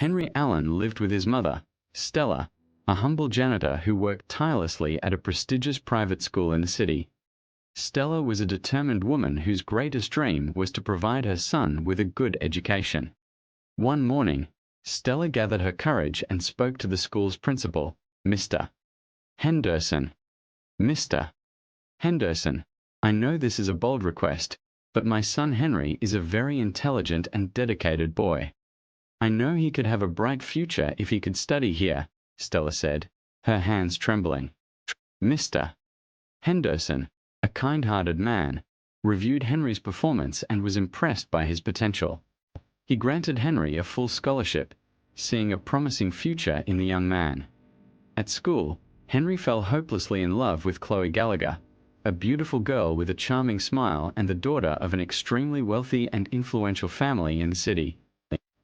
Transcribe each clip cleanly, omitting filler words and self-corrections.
Henry Allen lived with his mother, Stella, a humble janitor who worked tirelessly at a prestigious private school in the city. Stella was a determined woman whose greatest dream was to provide her son with a good education. One morning, Stella gathered her courage and spoke to the school's principal, Mr. Henderson. Mr. Henderson, I know this is a bold request, but my son Henry is a very intelligent and dedicated boy. I know he could have a bright future if he could study here, Stella said, her hands trembling. Mr. Henderson, a kind-hearted man, reviewed Henry's performance and was impressed by his potential. He granted Henry a full scholarship, seeing a promising future in the young man. At school, Henry fell hopelessly in love with Chloe Gallagher, a beautiful girl with a charming smile and the daughter of an extremely wealthy and influential family in the city.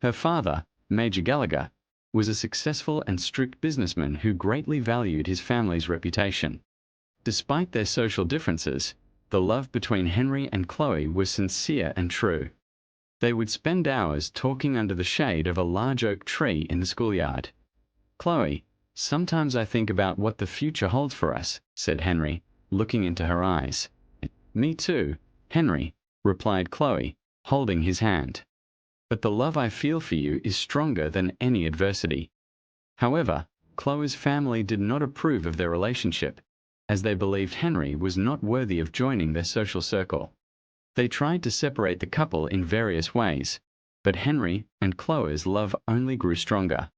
Her father, Major Gallagher, was a successful and strict businessman who greatly valued his family's reputation. Despite their social differences, the love between Henry and Chloe was sincere and true. They would spend hours talking under the shade of a large oak tree in the schoolyard. Chloe, sometimes I think about what the future holds for us, said Henry, looking into her eyes. Me too, Henry, replied Chloe, holding his hand. But the love I feel for you is stronger than any adversity. However, Chloe's family did not approve of their relationship, as they believed Henry was not worthy of joining their social circle. They tried to separate the couple in various ways, but Henry and Chloe's love only grew stronger.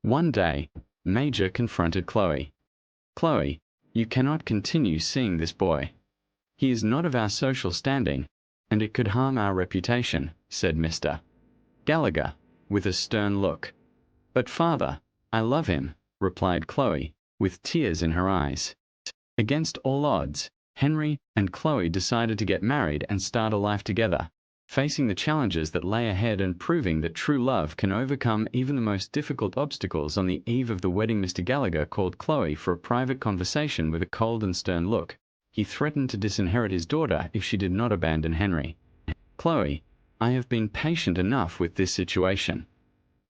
One day, Major confronted Chloe. Chloe, you cannot continue seeing this boy. He is not of our social standing, and it could harm our reputation, said Mr. Gallagher, with a stern look. But father, I love him, replied Chloe, with tears in her eyes. Against all odds, Henry and Chloe decided to get married and start a life together, facing the challenges that lay ahead and proving that true love can overcome even the most difficult obstacles. On the eve of the wedding, Mr. Gallagher called Chloe for a private conversation with a cold and stern look. He threatened to disinherit his daughter if she did not abandon Henry. Chloe, I have been patient enough with this situation.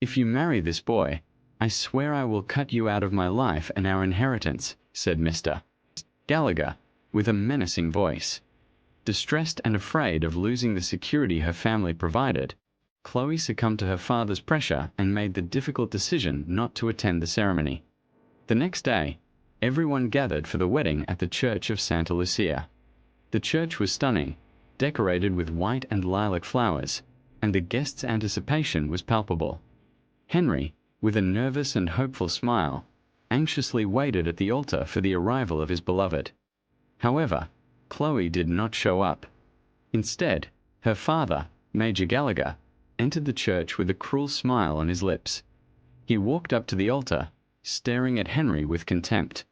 If you marry this boy, I swear I will cut you out of my life and our inheritance, said Mr. Gallagher, with a menacing voice. Distressed and afraid of losing the security her family provided, Chloe succumbed to her father's pressure and made the difficult decision not to attend the ceremony. The next day, everyone gathered for the wedding at the church of Santa Lucia. The church was stunning, decorated with white and lilac flowers, and the guests' anticipation was palpable. Henry, with a nervous and hopeful smile, anxiously waited at the altar for the arrival of his beloved. However, Chloe did not show up. Instead, her father, Major Gallagher, entered the church with a cruel smile on his lips. He walked up to the altar, staring at Henry with contempt.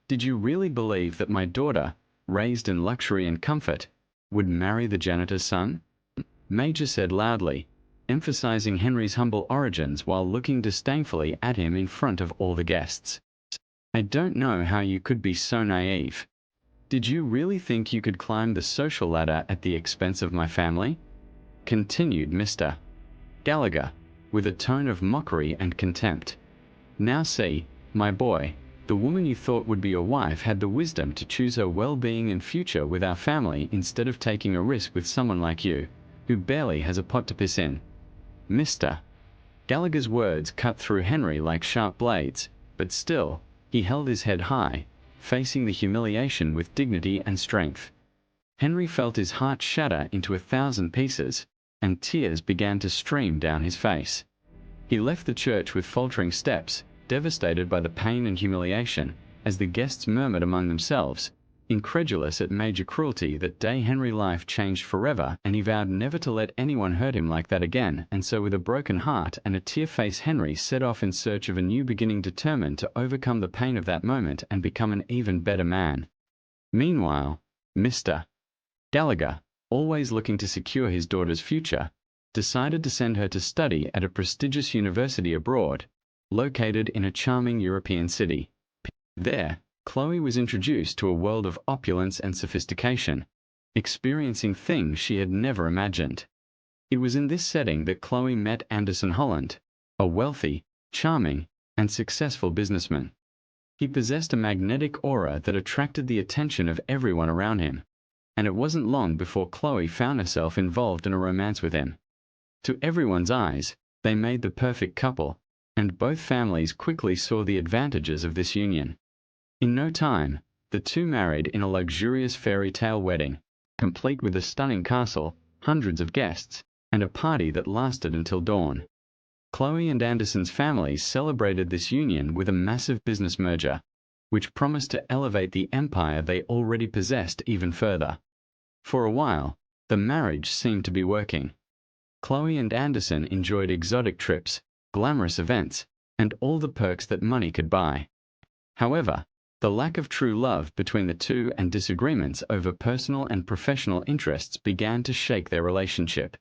Did you really believe that my daughter, raised in luxury and comfort, would marry the janitor's son? Major said loudly, emphasizing Henry's humble origins while looking disdainfully at him in front of all the guests. I don't know how you could be so naive. Did you really think you could climb the social ladder at the expense of my family? Continued Mr. Gallagher, with a tone of mockery and contempt. Now see, my boy, the woman you thought would be your wife had the wisdom to choose her well-being and future with our family instead of taking a risk with someone like you, who barely has a pot to piss in. Mr. Gallagher's words cut through Henry like sharp blades, but still, he held his head high, facing the humiliation with dignity and strength. Henry felt his heart shatter into 1,000 pieces, and tears began to stream down his face. He left the church with faltering steps, devastated by the pain and humiliation, as the guests murmured among themselves, incredulous at Major cruelty. That day Henry's life changed forever, and he vowed never to let anyone hurt him like that again. And so with a broken heart and a tear-faced Henry set off in search of a new beginning, determined to overcome the pain of that moment and become an even better man. Meanwhile, Mr. Gallagher, always looking to secure his daughter's future, decided to send her to study at a prestigious university abroad, located in a charming European city. There, Chloe was introduced to a world of opulence and sophistication, experiencing things she had never imagined. It was in this setting that Chloe met Anderson Holland, a wealthy, charming, and successful businessman. He possessed a magnetic aura that attracted the attention of everyone around him, and it wasn't long before Chloe found herself involved in a romance with him. To everyone's eyes, they made the perfect couple, and both families quickly saw the advantages of this union. In no time, the two married in a luxurious fairy tale wedding, complete with a stunning castle, hundreds of guests, and a party that lasted until dawn. Chloe and Anderson's families celebrated this union with a massive business merger, which promised to elevate the empire they already possessed even further. For a while, the marriage seemed to be working. Chloe and Anderson enjoyed exotic trips, glamorous events, and all the perks that money could buy. However, the lack of true love between the two and disagreements over personal and professional interests began to shake their relationship.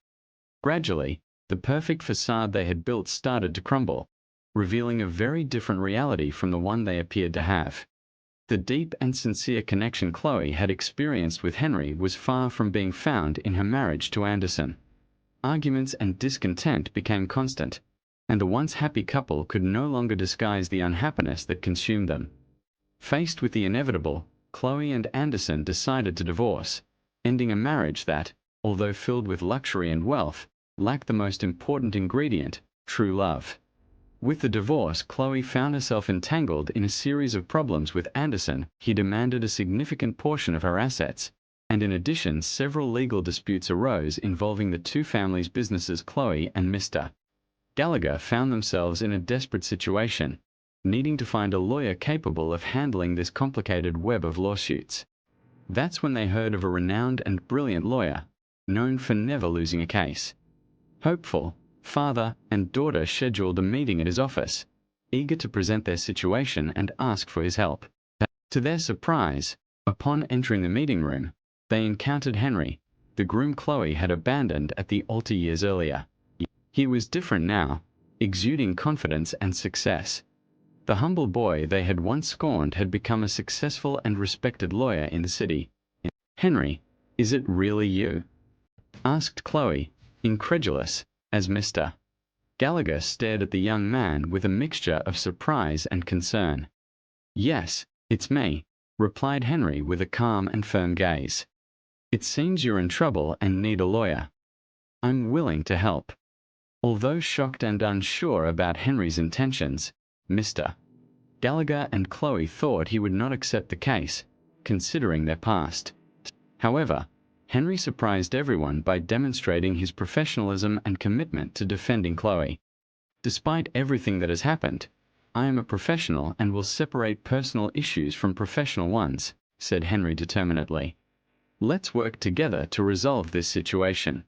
Gradually, the perfect facade they had built started to crumble, revealing a very different reality from the one they appeared to have. The deep and sincere connection Chloe had experienced with Henry was far from being found in her marriage to Anderson. Arguments and discontent became constant, and the once happy couple could no longer disguise the unhappiness that consumed them. Faced with the inevitable, Chloe and Anderson decided to divorce, ending a marriage that, although filled with luxury and wealth, lacked the most important ingredient, true love. With the divorce, Chloe found herself entangled in a series of problems with Anderson. He demanded a significant portion of her assets, and in addition, several legal disputes arose involving the two families' businesses. Chloe and Mr. Gallagher found themselves in a desperate situation, needing to find a lawyer capable of handling this complicated web of lawsuits. That's when they heard of a renowned and brilliant lawyer, known for never losing a case. Hopeful, father and daughter scheduled a meeting at his office, eager to present their situation and ask for his help. To their surprise, upon entering the meeting room, they encountered Henry, the groom Chloe had abandoned at the altar years earlier. He was different now, exuding confidence and success. The humble boy they had once scorned had become a successful and respected lawyer in the city. "Henry, is it really you?" asked Chloe, incredulous, as Mr. Gallagher stared at the young man with a mixture of surprise and concern. "Yes, it's me," replied Henry with a calm and firm gaze. "It seems you're in trouble and need a lawyer. I'm willing to help." Although shocked and unsure about Henry's intentions, Mr. Gallagher and Chloe thought he would not accept the case, considering their past. However, Henry surprised everyone by demonstrating his professionalism and commitment to defending Chloe. "Despite everything that has happened, I am a professional and will separate personal issues from professional ones," said Henry determinedly. "Let's work together to resolve this situation."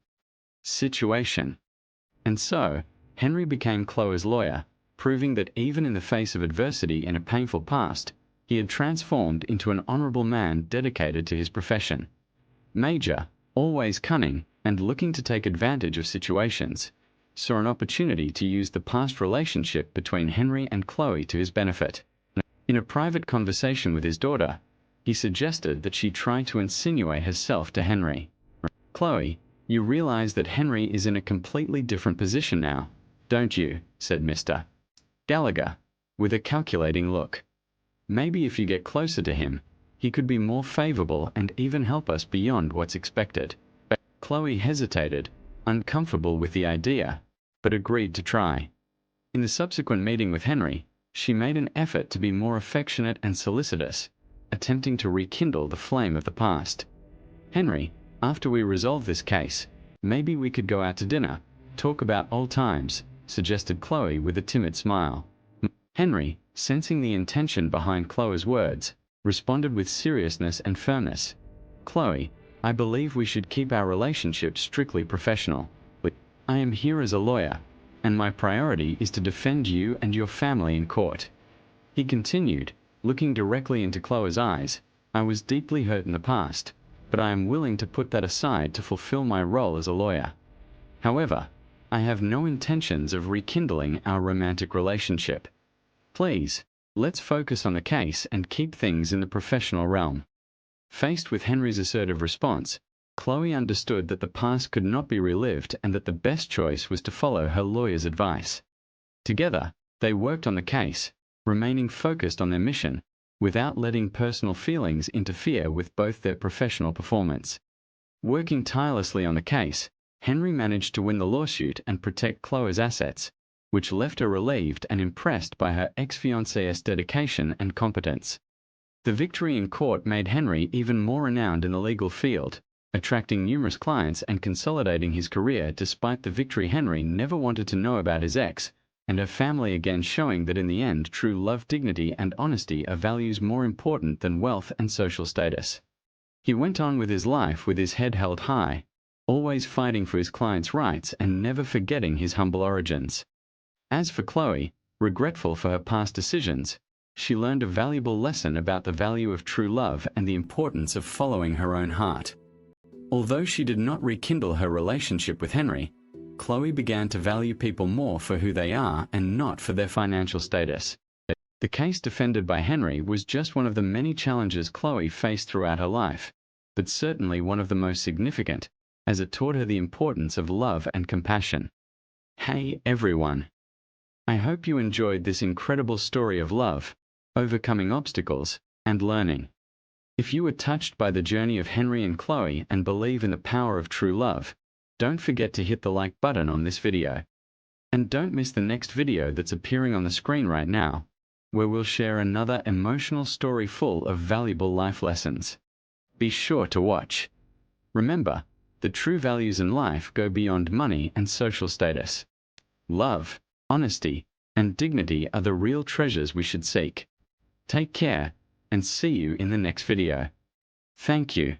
And so, Henry became Chloe's lawyer, proving that even in the face of adversity and a painful past, he had transformed into an honorable man dedicated to his profession. Major, always cunning and looking to take advantage of situations, saw an opportunity to use the past relationship between Henry and Chloe to his benefit. In a private conversation with his daughter, he suggested that she try to insinuate herself to Henry. "Chloe, you realize that Henry is in a completely different position now, don't you?" said Mr. Gallagher, with a calculating look. "Maybe if you get closer to him, he could be more favorable and even help us beyond what's expected." Chloe hesitated, uncomfortable with the idea, but agreed to try. In the subsequent meeting with Henry, she made an effort to be more affectionate and solicitous, attempting to rekindle the flame of the past. "Henry, after we resolve this case, maybe we could go out to dinner, talk about old times," suggested Chloe with a timid smile. Henry, sensing the intention behind Chloe's words, responded with seriousness and firmness. "Chloe, I believe we should keep our relationship strictly professional. I am here as a lawyer, and my priority is to defend you and your family in court." He continued, looking directly into Chloe's eyes. "I was deeply hurt in the past, but I am willing to put that aside to fulfill my role as a lawyer. However, I have no intentions of rekindling our romantic relationship. Please, let's focus on the case and keep things in the professional realm." Faced with Henry's assertive response, Chloe understood that the past could not be relived and that the best choice was to follow her lawyer's advice. Together, they worked on the case, remaining focused on their mission, without letting personal feelings interfere with both their professional performance. Working tirelessly on the case, Henry managed to win the lawsuit and protect Chloe's assets, which left her relieved and impressed by her ex-fiancé's dedication and competence. The victory in court made Henry even more renowned in the legal field, attracting numerous clients and consolidating his career. Despite the victory, Henry never wanted to know about his ex, and her family, again showing that in the end true love, dignity and honesty are values more important than wealth and social status. He went on with his life with his head held high, always fighting for his clients' rights and never forgetting his humble origins. As for Chloe, regretful for her past decisions, she learned a valuable lesson about the value of true love and the importance of following her own heart. Although she did not rekindle her relationship with Henry, Chloe began to value people more for who they are and not for their financial status. The case defended by Henry was just one of the many challenges Chloe faced throughout her life, but certainly one of the most significant, as it taught her the importance of love and compassion. Hey everyone! I hope you enjoyed this incredible story of love, overcoming obstacles, and learning. If you were touched by the journey of Henry and Chloe and believe in the power of true love, don't forget to hit the like button on this video. And don't miss the next video that's appearing on the screen right now, where we'll share another emotional story full of valuable life lessons. Be sure to watch. Remember, the true values in life go beyond money and social status. Love, honesty, and dignity are the real treasures we should seek. Take care, and see you in the next video. Thank you.